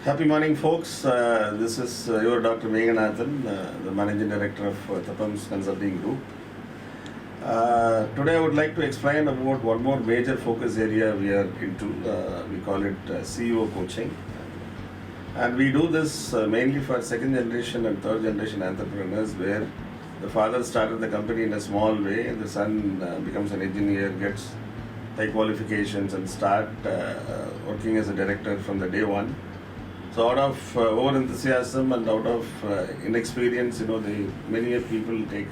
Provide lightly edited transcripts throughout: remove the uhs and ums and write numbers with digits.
Happy morning, folks. This is your Dr. Meganathan, the Managing Director of Tapams Consulting Group. Today, I would like to explain about one more major focus area we are into. We call it CEO coaching. And we do this mainly for second generation and third generation entrepreneurs, where the father started the company in a small way, and the son becomes an engineer, gets high qualifications, and start working as a director from the day one. So out of over enthusiasm and out of inexperience, many people take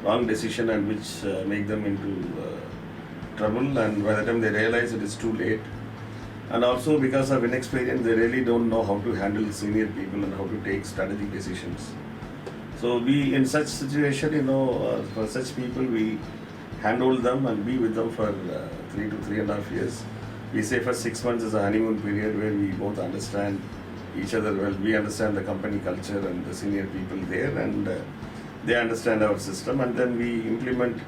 wrong decision and which make them into trouble, and by the time they realize it is too late. And also because of inexperience, they really don't know how to handle senior people and how to take strategic decisions. So we, in such situation, for such people, we handhold them and be with them for 3 to 3.5 years. We say for 6 months is a honeymoon period where we both understand each other well. We understand the company culture and the senior people there, and they understand our system, and then we implement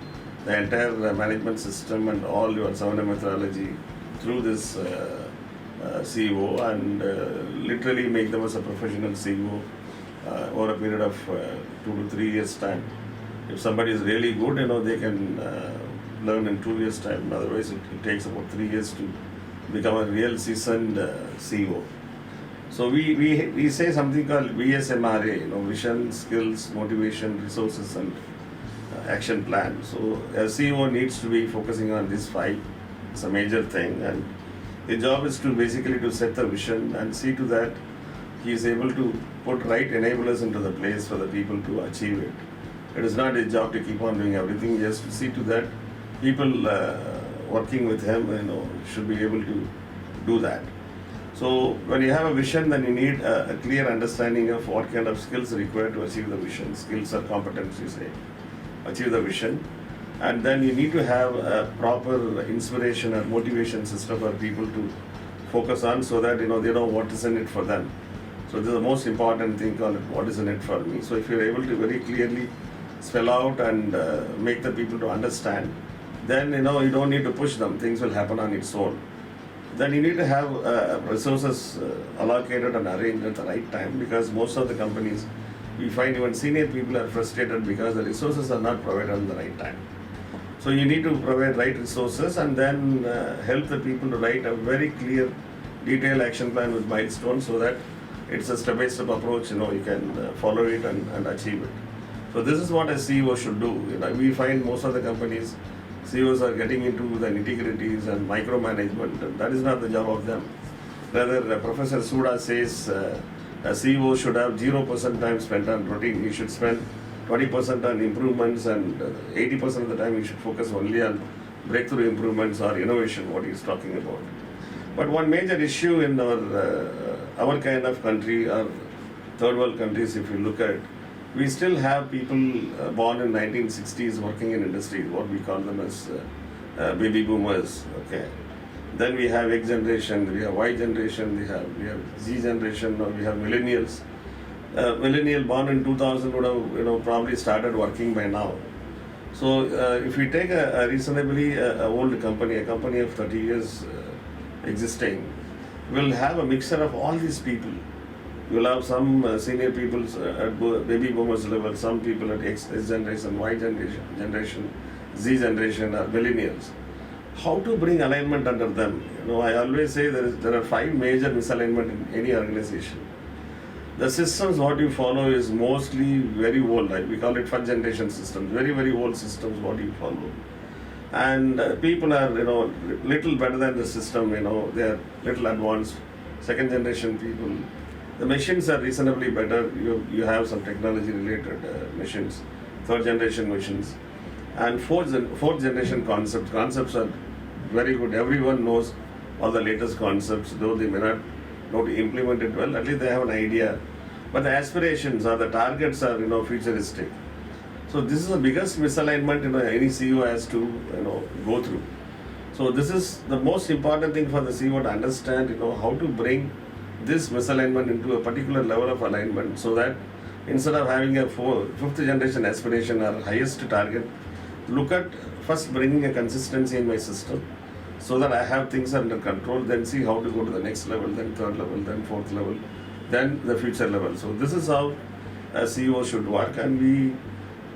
the entire management system and all your 7M methodology through this CEO, and literally make them as a professional CEO over a period of 2 to 3 years time. If somebody is really good, they can learn in 2 years time. Otherwise, it takes about 3 years to become a real seasoned CEO. So we say something called VSMRA, vision, skills, motivation, resources, and action plan. So a CEO needs to be focusing on these 5. It's a major thing, and his job is to basically to set the vision and see to that he is able to put right enablers into the place for the people to achieve it. It is not his job to keep on doing everything, just to see to that people working with him, should be able to do that. So when you have a vision, then you need a clear understanding of what kind of skills are required to achieve the vision. Skills or competence, you say, achieve the vision. And then you need to have a proper inspiration and motivation system for people to focus on, so that they know what is in it for them. So this is the most important thing called what is in it for me. So if you're able to very clearly spell out and make the people to understand, then you don't need to push them. Things will happen on its own. Then you need to have resources allocated and arranged at the right time, because most of the companies, we find even senior people are frustrated because the resources are not provided at the right time. So you need to provide right resources, and then help the people to write a very clear, detailed action plan with milestones, so that it's a step-by-step approach. You can follow it and achieve it. So this is what a CEO should do. We find most of the companies, CEOs are getting into the nitty-gritties and micromanagement, and that is not the job of them. Rather, Professor Suda says a CEO should have 0% time spent on routine. He should spend 20% on improvements, and 80% of the time he should focus only on breakthrough improvements or innovation, what he is talking about. But one major issue in our kind of country, or third world countries, if you look at, we still have people born in 1960s working in industries, what we call them as baby boomers. Okay. Then we have X generation, we have Y generation, we have Z generation, or we have millennials. Millennial born in 2000 would have probably started working by now. So if we take a reasonably old company, a company of 30 years existing, we'll have a mixture of all these people. You'll have some senior people at baby boomers level, some people at X generation, Y generation, Z generation, or millennials. How to bring alignment under them? I always say there are 5 major misalignment in any organization. The systems what you follow is mostly very old, we call it first generation systems, very, very old systems what you follow. And people are, little better than the system, they are little advanced. Second generation people, the machines are reasonably better. You have some technology related machines, third generation machines, and fourth generation concepts are very good. Everyone knows all the latest concepts, though they may not know to implement it well. At least they have an idea, but the aspirations or the targets are futuristic. So this is the biggest misalignment any CEO has to go through. So this is the most important thing for the CEO to understand, how to bring this misalignment into a particular level of alignment, so that instead of having a 5th generation aspiration or highest target, look at first bringing a consistency in my system, so that I have things under control, then see how to go to the next level, then third level, then fourth level, then the future level. So this is how a CEO should work, and we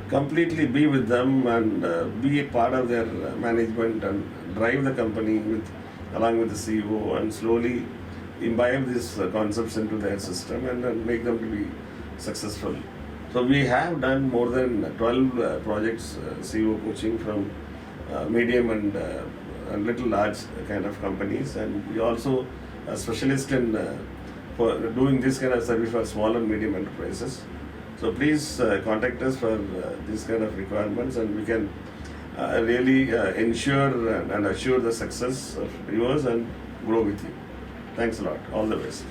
completely be with them and be a part of their management and drive the company along with the CEO, and slowly imbibe these concepts into their system and make them to be successful. So we have done more than 12 projects, CEO coaching from medium and little large kind of companies, and we also a specialist in for doing this kind of service for small and medium enterprises. So please contact us for these kind of requirements, and we can really ensure and assure the success of yours and grow with you. Thanks a lot. All the best.